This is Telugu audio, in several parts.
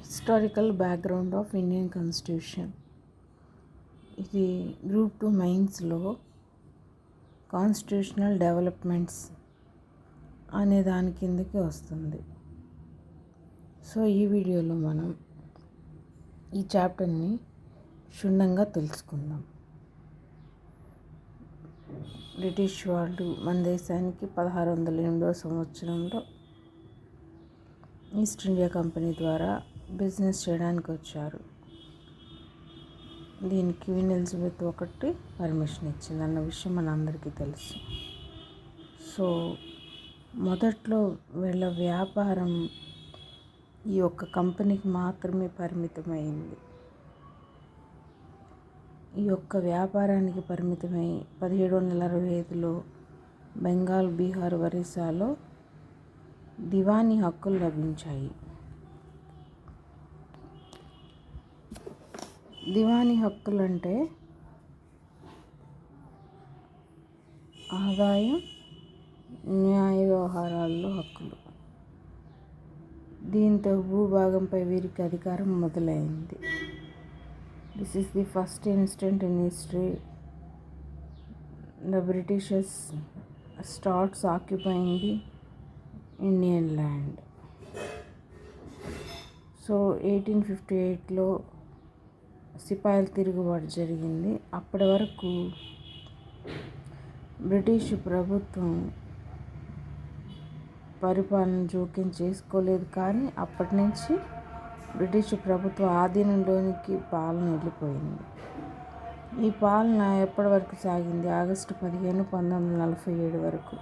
Historical background of Indian constitution. ఇది గ్రూప్ 2 మెయిన్స్లో కాన్స్టిట్యూషనల్ డెవలప్మెంట్స్ అనే దాని కిందకి వస్తుంది. సో ఈ వీడియోలో మనం ఈ చాప్టర్ని క్షుణ్ణంగా తెలుసుకుందాం. బ్రిటిష్ వాళ్ళు మన దేశానికి 1608వ సంవత్సరంలో ఈస్ట్ ఇండియా కంపెనీ ద్వారా బిజినెస్ చేయడానికి వచ్చారు. దీనికి క్వీన్ ఎలిజబెత్ ఒకటి పర్మిషన్ ఇచ్చింది అన్న విషయం మనందరికీ తెలుసు. సో మొదట్లో వీళ్ళ వ్యాపారం ఈ ఒక్క కంపెనీకి మాత్రమే పరిమితమైంది. ఈ యొక్క వ్యాపారానికి పరిమితమై 1765లో బెంగాల్, బీహార్, ఒరిస్సాలో దివానీ హక్కులు లభించాయి. దివానీ హక్కులు అంటే ఆదాయం, న్యాయ వ్యవహారాల్లో హక్కులు. దీంతో భూభాగంపై వీరికి అధికారం మొదలైంది. This is the first instant in history the Britishers starts occupying the Indian land. So 1858లో సిపాయిల తిరుగుబాటు జరిగింది. అప్పటి వరకు బ్రిటిష్ ప్రభుత్వం పరిపాలన జోక్యం చేసుకోలేదు, కానీ అప్పటి నుంచి బ్రిటిష్ ప్రభుత్వ ఆధీనంలోనికి పాలన వెళ్ళిపోయింది. ఈ పాలన ఎప్పటి వరకు సాగింది? ఆగస్టు 15, 1947 వరకు.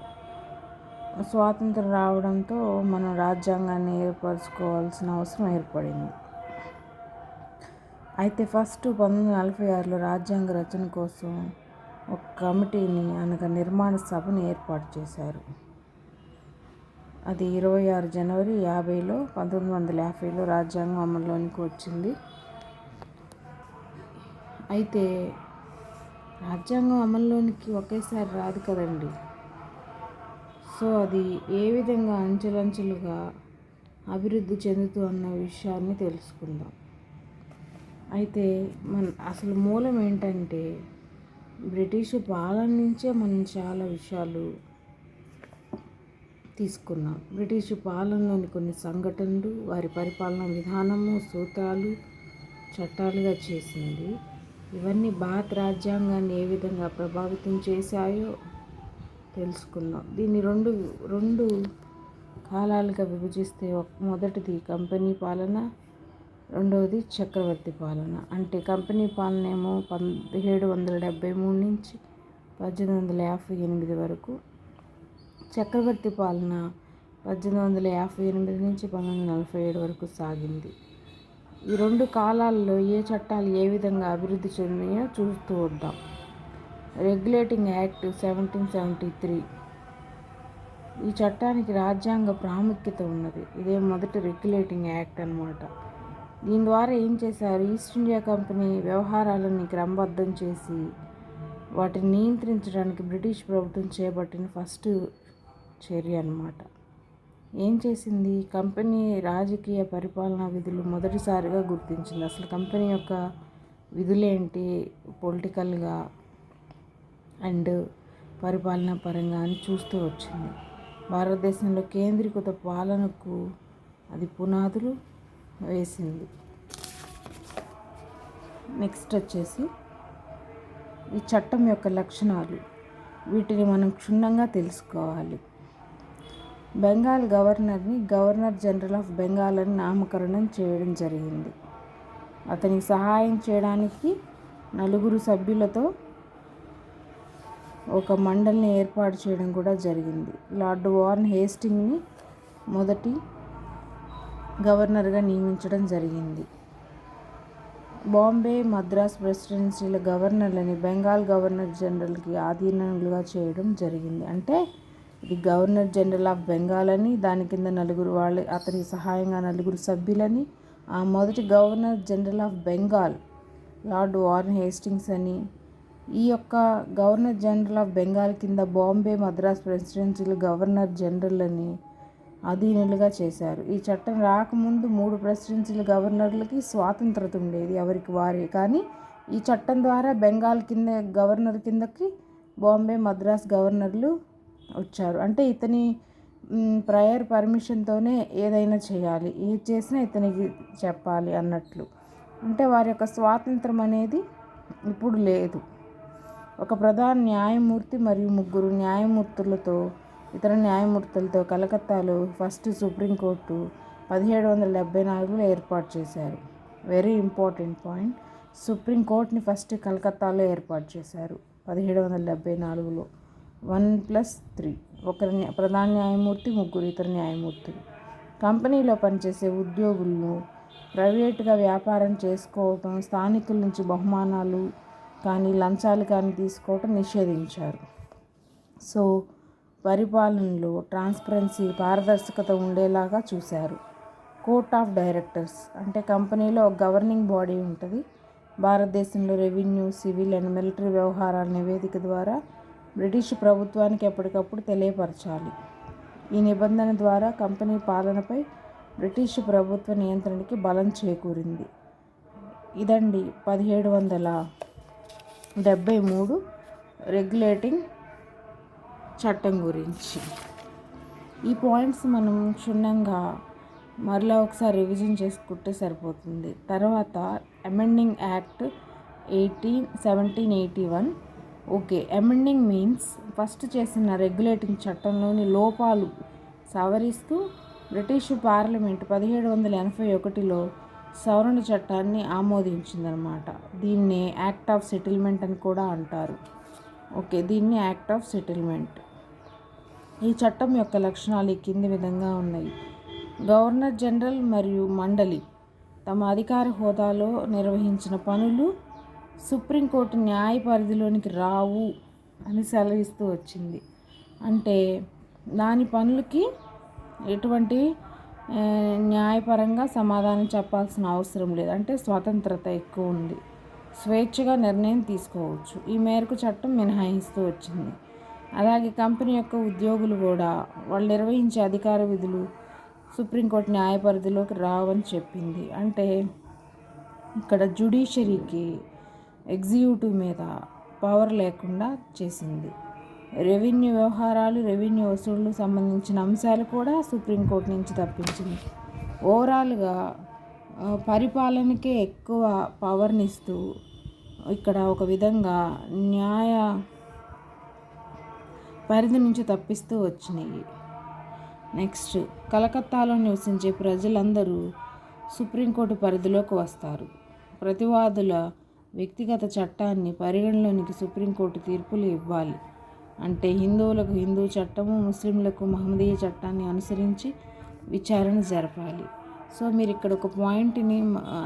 స్వాతంత్రం రావడంతో మనం రాజ్యాంగాన్ని ఏర్పరచుకోవాల్సిన అవసరం ఏర్పడింది. అయితే ఫస్ట్ 1946లో రాజ్యాంగ రచన కోసం ఒక కమిటీని అనగా నిర్మాణ సభను ఏర్పాటు చేశారు. అది 26 జనవరి 50లో 1950లో రాజ్యాంగం అమల్లోనికి వచ్చింది. అయితే రాజ్యాంగం అమల్లోనికి ఒకేసారి రాదు కదండి. సో అది ఏ విధంగా అంచెలంచెలుగా అభివృద్ధి చెందుతూ అన్న విషయాన్ని తెలుసుకుందాం. అయితే అసలు మూలం ఏంటంటే బ్రిటిష్ పాలన నుంచే మనం చాలా విషయాలు తీసుకున్నాం. బ్రిటిష్ పాలనలోని కొన్ని సంఘటనలు వారి పరిపాలన విధానము, సూత్రాలు చట్టాలుగా చేసింది. ఇవన్నీ భారత రాజ్యాంగాన్ని ఏ విధంగా ప్రభావితం చేశాయో తెలుసుకుందాం. దీన్ని రెండు కాలాలుగా విభజిస్తే మొదటిది కంపెనీ పాలన, రెండవది చక్రవర్తి పాలన. అంటే కంపెనీ పాలన ఏమో 1773 నుంచి 1858 వరకు, చక్రవర్తి పాలన 1858 నుంచి 1947 వరకు సాగింది. ఈ రెండు కాలాల్లో ఏ చట్టాలు ఏ విధంగా అభివృద్ధి చెందాయో చూస్తూ వద్దాం. రెగ్యులేటింగ్ యాక్ట్ 1773, ఈ చట్టానికి రాజ్యాంగ ప్రాముఖ్యత ఉన్నది. ఇదే మొదటి రెగ్యులేటింగ్ యాక్ట్ అన్నమాట. దీని ద్వారా ఏం చేశారు? ఈస్ట్ ఇండియా కంపెనీ వ్యవహారాలని క్రమబద్ధం చేసి వాటిని నియంత్రించడానికి బ్రిటిష్ ప్రభుత్వం చేపట్టిన ఫస్ట్ చర్య అన్నమాట. ఏం చేసింది? కంపెనీ రాజకీయ పరిపాలనా విధులు మొదటిసారిగా గుర్తించింది. అసలు కంపెనీ యొక్క విధులేంటి పొలిటికల్గా అండ్ పరిపాలనా పరంగా అని చూస్తూ వచ్చింది. భారతదేశంలో కేంద్రీకృత పాలనకు అది పునాదులు వేసింది. నెక్స్ట్ వచ్చేసి ఈ చట్టం యొక్క లక్షణాలు, వీటిని మనం క్షుణ్ణంగా తెలుసుకోవాలి. బెంగాల్ గవర్నర్ని గవర్నర్ జనరల్ ఆఫ్ బెంగాల్ అని నామకరణం చేయడం జరిగింది. అతనికి సహాయం చేయడానికి 9 సభ్యులతో ఒక మండలిని ఏర్పాటు చేయడం కూడా జరిగింది. లార్డ్ వారన్ హేస్టింగ్ని మొదటి గవర్నర్గా నియమించడం జరిగింది. బాంబే, మద్రాస్ ప్రెసిడెన్సీల గవర్నర్లని బెంగాల్ గవర్నర్ జనరల్కి ఆధీనంగా చేయడం జరిగింది. అంటే ఇది గవర్నర్ జనరల్ ఆఫ్ బెంగాల్ అని, దాని కింద 9 అతనికి సహాయంగా 9 సభ్యులని, ఆ మొదటి governor general of Bengal lord Warren Hastings అని, ఈ యొక్క గవర్నర్ జనరల్ ఆఫ్ బెంగాల్ కింద బాంబే, మద్రాస్ ప్రెసిడెన్సీల గవర్నర్ జనరల్ అని అధీనులుగా చేశారు. ఈ చట్టం రాకముందు 3 ప్రెసిడెన్సీల గవర్నర్లకి స్వాతంత్రత ఉండేది ఎవరికి వారే. కానీ ఈ చట్టం ద్వారా బెంగాల్ కింద గవర్నర్ కిందకి బాంబే, మద్రాస్ గవర్నర్లు వచ్చారు. అంటే ఇతని ప్రయర్ పర్మిషన్తోనే ఏదైనా చేయాలి, ఏది చేసినా ఇతనికి చెప్పాలి అన్నట్లు. అంటే వారి యొక్క స్వాతంత్రం అనేది ఇప్పుడు లేదు. ఒక ప్రధాన న్యాయమూర్తి మరియు 3 న్యాయమూర్తులతో ఇతర న్యాయమూర్తులతో కలకత్తాలో ఫస్ట్ సుప్రీంకోర్టు 1774లో ఏర్పాటు చేశారు. Very important point. సుప్రీంకోర్టుని ఫస్ట్ కలకత్తాలో ఏర్పాటు చేశారు 1774లో. 1+3 ఒకరి ప్రధాన న్యాయమూర్తి, 3 ఇతర న్యాయమూర్తులు. కంపెనీలో పనిచేసే ఉద్యోగులను ప్రైవేటుగా వ్యాపారం చేసుకోవటం, స్థానికుల నుంచి బహుమానాలు కానీ లంచాలు కానీ తీసుకోవటం నిషేధించారు. సో పరిపాలనలో ట్రాన్స్పరెన్సీ, పారదర్శకత ఉండేలాగా చూశారు. కోర్ట్ ఆఫ్ డైరెక్టర్స్ అంటే కంపెనీలో ఒక గవర్నింగ్ బాడీ ఉంటుంది. భారతదేశంలో రెవెన్యూ, సివిల్ అండ్ మిలిటరీ వ్యవహారాల నివేదిక ద్వారా బ్రిటిష్ ప్రభుత్వానికి ఎప్పటికప్పుడు తెలియపరచాలి. ఈ నిబంధన ద్వారా కంపెనీ పాలనపై బ్రిటిష్ ప్రభుత్వ నియంత్రణకి బలం చేకూరింది. ఇదండి 1773 రెగ్యులేటింగ్ చట్టం గురించి. ఈ పాయింట్స్ మనం క్షుణ్ణంగా మరలా ఒకసారి రివిజన్ చేసుకుంటే సరిపోతుంది. తర్వాత amending act 1781. Okay, amending means first చేసిన రెగ్యులేటింగ్ చట్టంలోని లోపాలు సవరిస్తూ బ్రిటిష్ పార్లమెంట్ 1781లో సవరణ చట్టాన్ని ఆమోదించిందనమాట. దీన్ని యాక్ట్ ఆఫ్ సెటిల్మెంట్ అని కూడా అంటారు. ఓకే, దీన్ని యాక్ట్ ఆఫ్ సెటిల్మెంట్. ఈ చట్టం యొక్క లక్షణాలు ఈ కింది విధంగా ఉన్నాయి. గవర్నర్ జనరల్ మరియు మండలి తమ అధికార హోదాలో నిర్వహించిన పనులు సుప్రీంకోర్టు న్యాయ పరిధిలోనికి రావు అని సెలవిస్తూ వచ్చింది. అంటే దాని పనులకి ఎటువంటి న్యాయపరంగా సమాధానం చెప్పాల్సిన అవసరం లేదు. అంటే స్వతంత్రత ఎక్కువ ఉంది, స్వేచ్ఛగా నిర్ణయం తీసుకోవచ్చు. ఈ మేరకు చట్టం మినహాయిస్తూ వచ్చింది. అలాగే కంపెనీ యొక్క ఉద్యోగులు కూడా వాళ్ళు నిర్వహించే అధికార విధులు సుప్రీంకోర్టు న్యాయ పరిధిలోకి రావని చెప్పింది. అంటే ఇక్కడ జ్యుడిషియరీకి ఎగ్జిక్యూటివ్ మీద పవర్ లేకుండా చేసింది. రెవెన్యూ వ్యవహారాలు, రెవెన్యూ వసూళ్లు సంబంధించిన అంశాలు కూడా సుప్రీంకోర్టు నుంచి తప్పించింది. ఓవరాల్గా పరిపాలనకే ఎక్కువ పవర్ని ఇస్తూ ఇక్కడ ఒక విధంగా న్యాయ పరిధి నుంచి తప్పిస్తూ వచ్చినాయి. నెక్స్ట్, కలకత్తాలో నివసించే ప్రజలందరూ సుప్రీంకోర్టు పరిధిలోకి వస్తారు. ప్రతివాదుల వ్యక్తిగత చట్టాన్ని పరిగణలోనికి సుప్రీంకోర్టు తీర్పులు ఇవ్వాలి. అంటే హిందువులకు హిందూ చట్టము, ముస్లింలకు మహమ్మదీయ చట్టాన్ని అనుసరించి విచారణ జరపాలి. సో మీరు ఇక్కడ ఒక పాయింట్ని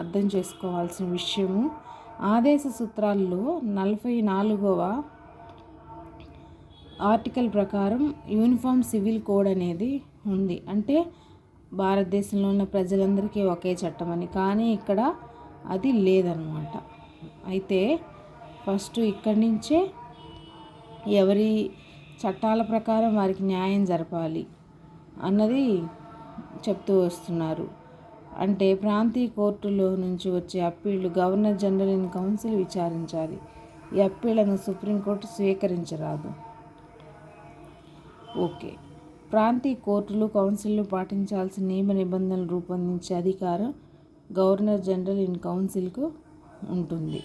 అర్థం చేసుకోవాల్సిన విషయము, ఆదేశ సూత్రాల్లో 44వ ఆర్టికల్ ప్రకారం యూనిఫామ్ సివిల్ కోడ్ అనేది ఉంది. అంటే భారతదేశంలో ఉన్న ప్రజలందరికీ ఒకే చట్టం అని. కానీ ఇక్కడ అది లేదనమాట. అయితే ఫస్ట్ ఇక్కడి నుంచే ఎవరి చట్టాల ప్రకారం వారికి న్యాయం జరపాలి అన్నది చెప్తూ వస్తున్నారు. అంటే ప్రాంతీయ కోర్టులో నుంచి వచ్చే అప్పీళ్లు గవర్నర్ జనరల్ ఇన్ కౌన్సిల్ విచారించాలి. ఈ అప్పీళ్లను సుప్రీంకోర్టు స్వీకరించరాదు. ఓకే, ప్రాంతీయ కోర్టులు, కౌన్సిల్లు పాటించాల్సిన నియమ నిబంధనలు రూపొందించే అధికారం గవర్నర్ జనరల్ ఇన్ కౌన్సిల్కు ఉంటుంది.